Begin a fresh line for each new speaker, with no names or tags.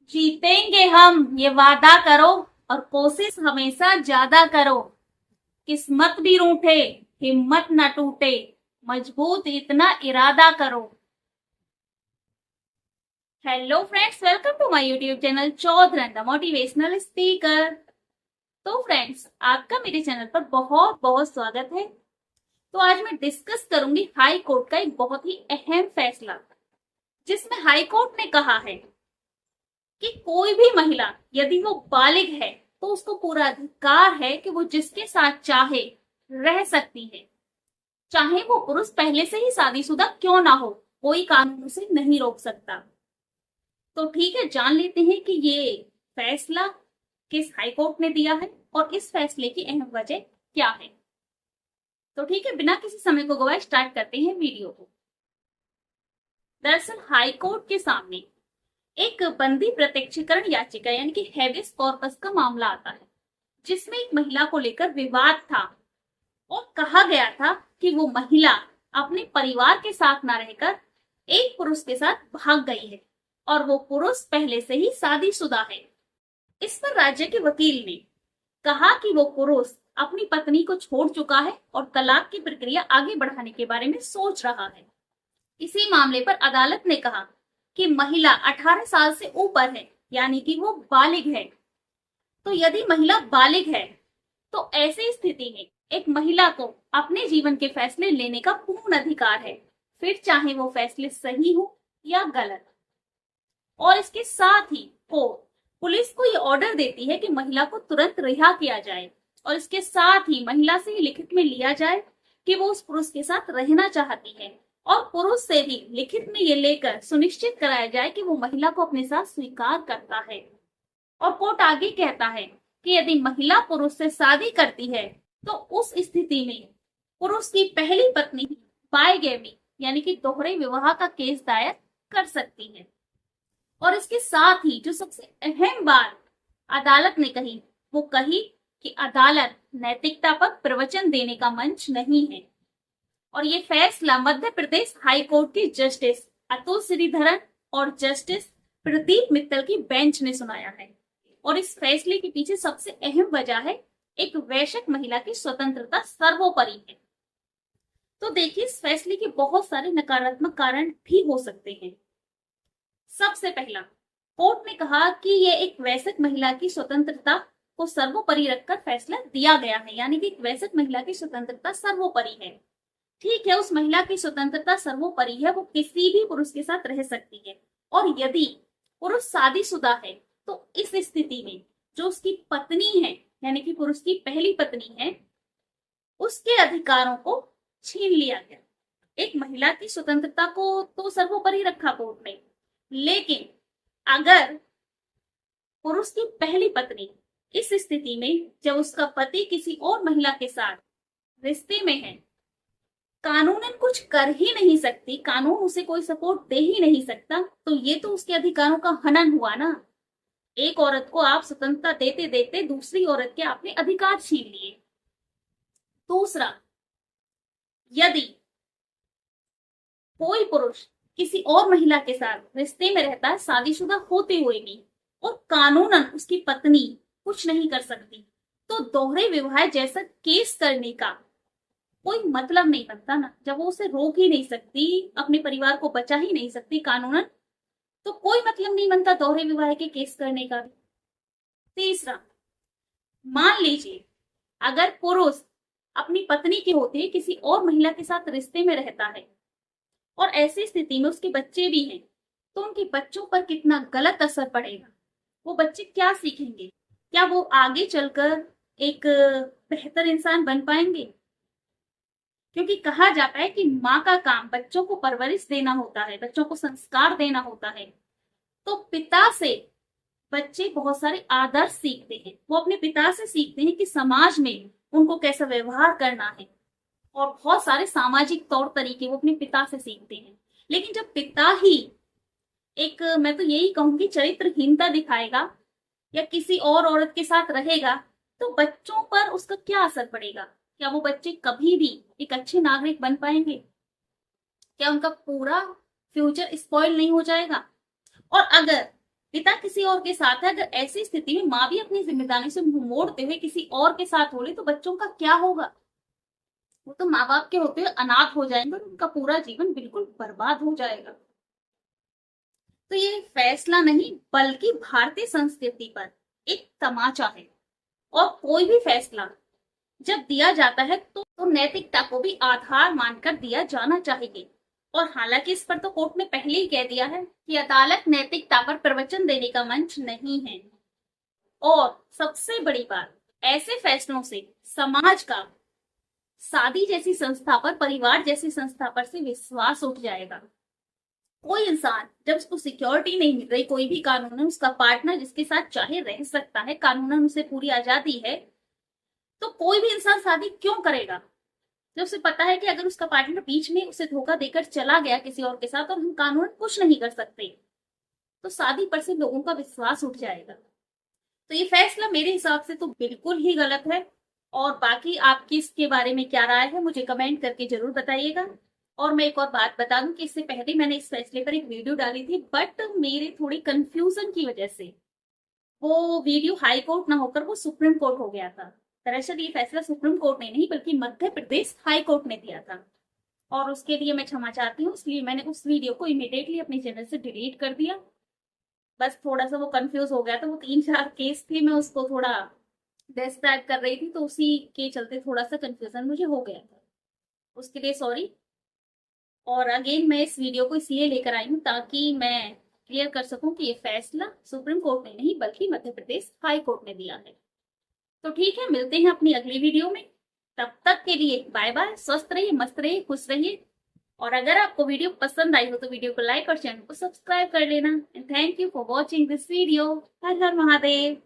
जीतेंगे हम ये वादा करो और कोशिश हमेशा ज्यादा करो। किस्मत भी रूठे हिम्मत न टूटे, मजबूत इतना इरादा करो। Hello friends, welcome to my YouTube channel Chaudharan the motivational speaker. तो फ्रेंड्स, आपका मेरे चैनल पर बहुत बहुत स्वागत है। तो आज मैं डिस्कस करूंगी हाई कोर्ट का एक बहुत ही अहम फैसला, जिसमें हाई कोर्ट ने कहा है कि कोई भी महिला यदि वो बालिग है तो उसको पूरा अधिकार है कि वो जिसके साथ चाहे रह सकती है, चाहे वो पुरुष पहले से ही शादीशुदा क्यों ना हो, कोई कानून उसे नहीं रोक सकता। तो ठीक है, जान लेते हैं कि ये फैसला किस हाई कोर्ट ने दिया है और इस फैसले की अहम वजह क्या है। तो ठीक है, बिना किसी समय को गवाए स्टार्ट करते हैं वीडियो को। दरअसल हाई कोर्ट के सामने एक बंदी प्रत्यक्षीकरण याचिका यानी कि हेबियस कॉर्पस का मामला आता है, जिसमें एक महिला को लेकर विवाद था और कहा गया था कि वो महिला अपने परिवार के साथ न रहकर एक पुरुष के साथ भाग गई है और वो पुरुष पहले से ही शादीशुदा है। इस पर राज्य के वकील ने कहा कि वो पुरुष अपनी पत्नी को छोड़ चुका है और तलाक की प्रक्रिया आगे बढ़ाने के बारे में सोच रहा है। इसी मामले पर अदालत ने कहा कि महिला 18 साल से ऊपर है, यानी कि वो बालिग है। तो यदि महिला बालिग है तो ऐसी स्थिति में एक महिला को अपने जीवन के फैसले लेने का पूर्ण अधिकार है, फिर चाहे वो फैसले सही हो या गलत। और इसके साथ ही कोर्ट पुलिस को ये ऑर्डर देती है कि महिला को तुरंत रिहा किया जाए और इसके साथ ही महिला से लिखित में लिया जाए कि वो उस पुरुष के साथ रहना चाहती है और पुरुष से भी लिखित में ये लेकर सुनिश्चित कराया जाए कि वो महिला को अपने साथ स्वीकार करता है। और कोर्ट आगे कहता है कि यदि महिला पुरुष से शादी करती है तो उस स्थिति में पुरुष की पहली पत्नी बायगैमी यानी कि दोहरे विवाह का केस दायर कर सकती है। और इसके साथ ही जो सबसे अहम बात अदालत ने कही, वो कही कि अदालत नैतिकता पर प्रवचन देने का मंच नहीं है। और ये फैसला मध्य प्रदेश हाई कोर्ट की जस्टिस अतुल श्रीधरन और जस्टिस प्रदीप मित्तल की बेंच ने सुनाया है। और इस फैसले के पीछे सबसे अहम वजह है एक वयस्क महिला की स्वतंत्रता सर्वोपरि है। तो देखिए, इस फैसले के बहुत सारे नकारात्मक कारण भी हो सकते हैं। सबसे पहला, कोर्ट ने कहा कि ये एक वयस्क महिला की स्वतंत्रता को सर्वोपरि रखकर फैसला दिया गया है, यानी कि एक वयस्क महिला की स्वतंत्रता सर्वोपरि है। ठीक है, उस महिला की स्वतंत्रता सर्वोपरि है, वो किसी भी पुरुष के साथ रह सकती है। और यदि पुरुष शादीशुदा है तो इस स्थिति में जो उसकी पत्नी है यानी कि पुरुष की पहली पत्नी है, उसके अधिकारों को छीन लिया गया। एक महिला की स्वतंत्रता को तो सर्वोपरि रखा कोर्ट ने, लेकिन अगर पुरुष की पहली पत्नी इस स्थिति में जब उसका पति किसी और महिला के साथ रिश्ते में है, कानूनन कुछ कर ही नहीं सकती, कानून उसे कोई सपोर्ट दे ही नहीं सकता, तो ये तो उसके अधिकारों का हनन हुआ ना। एक औरत को आप स्वतंत्रता देते देते दूसरी औरत के आपने अधिकार छीन लिए। दूसरा, यदि कोई पुरुष किसी और महिला के साथ रिश्ते में रहता है शादीशुदा होते हुए भी और कानूनन उसकी पत्नी कुछ नहीं कर सकती, तो दोहरे विवाह जैसा केस करने का कोई मतलब नहीं बनता ना। जब वो उसे रोक ही नहीं सकती, अपने परिवार को बचा ही नहीं सकती कानूनन, तो कोई मतलब नहीं बनता दोहरे विवाह के केस करने का भी। तीसरा, मान लीजिए अगर पुरुष अपनी पत्नी के होते किसी और महिला के साथ रिश्ते में रहता है और ऐसी स्थिति में उसके बच्चे भी हैं, तो उनके बच्चों पर कितना गलत असर पड़ेगा। वो बच्चे क्या सीखेंगे? क्या वो आगे चलकर एक बेहतर इंसान बन पाएंगे? क्योंकि कहा जाता है कि माँ का काम बच्चों को परवरिश देना होता है, बच्चों को संस्कार देना होता है। तो पिता से बच्चे बहुत सारे आदर्श सीखते हैं, वो अपने पिता से सीखते हैं कि समाज में उनको कैसा व्यवहार करना है और बहुत सारे सामाजिक तौर तरीके वो अपने पिता से सीखते हैं। लेकिन जब पिता ही एक, मैं तो यही कहूंगी, चरित्रहीनता दिखाएगा या किसी और औरत के साथ रहेगा, तो बच्चों पर उसका क्या असर पड़ेगा? क्या वो बच्चे कभी भी एक अच्छे नागरिक बन पाएंगे? क्या उनका पूरा फ्यूचर स्पॉइल नहीं हो जाएगा? और अगर पिता किसी और के साथ है, अगर ऐसी स्थिति में माँ भी अपनी जिम्मेदारी से मुंह मोड़ते हुए किसी और के साथ हो रही तो बच्चों का क्या होगा? वो तो माँ बाप के होते हुए अनाथ हो जाएंगे और उनका पूरा जीवन बिल्कुल बर्बाद हो जाएगा। तो ये फैसला नहीं बल्कि भारतीय संस्कृति पर एक तमाचा है। और कोई भी फैसला जब दिया जाता है तो नैतिकता को भी आधार मानकर दिया जाना चाहिए। और हालांकि इस पर तो कोर्ट ने पहले ही कह दिया है कि अदालत नैतिकता पर प्रवचन देने का मंच नहीं है। और सबसे बड़ी बात, ऐसे फैसलों से समाज का शादी जैसी संस्था पर, परिवार जैसी संस्था पर से विश्वास उठ जाएगा। कोई इंसान जब उसको सिक्योरिटी नहीं मिल रही, कोई भी कानूनन उसका पार्टनर जिसके साथ चाहे रह सकता है, कानूनन उसे पूरी आजादी है, तो कोई भी इंसान शादी क्यों करेगा? जब उसे पता है कि अगर उसका पार्टनर बीच में उसे धोखा देकर चला गया किसी और के साथ और हम कानून कुछ नहीं कर सकते, तो शादी पर से लोगों का विश्वास उठ जाएगा। तो ये फैसला मेरे हिसाब से तो बिल्कुल ही गलत है। और बाकी आपकी इसके बारे में क्या राय है मुझे कमेंट करके जरूर बताइएगा। और मैं एक और बात बता दूं कि इससे पहले मैंने इस फैसले पर एक वीडियो डाली थी, बट मेरे थोड़ी कंफ्यूजन की वजह से वो वीडियो हाई कोर्ट ना होकर वो सुप्रीम कोर्ट हो गया था। दरअसल ये फैसला सुप्रीम कोर्ट ने नहीं बल्कि मध्य प्रदेश हाई कोर्ट ने दिया था, और उसके लिए मैं क्षमा चाहती हूँ। इसलिए मैंने उस वीडियो को इमीडिएटली अपने चैनल से डिलीट कर दिया। बस थोड़ा सा वो कंफ्यूज हो गया था, वो 3-4 केस थे, मैं उसको थोड़ा डिस्क्राइब कर रही थी, तो उसी के चलते थोड़ा सा कंफ्यूजन मुझे हो गया था, उसके लिए सॉरी। और अगेन मैं इस वीडियो को इसलिए लेकर आई हूँ ताकि मैं क्लियर कर सकूं कि ये फैसला सुप्रीम कोर्ट ने नहीं बल्कि मध्य प्रदेश हाई कोर्ट ने दिया है। तो ठीक है, मिलते हैं अपनी अगली वीडियो में। तब तक के लिए बाय बाय, स्वस्थ रहिए, मस्त रहिए, खुश रहिए। और अगर आपको वीडियो पसंद आई हो तो वीडियो को लाइक और चैनल को सब्सक्राइब कर लेना। And thank you for watching this video. Her her Mahadev.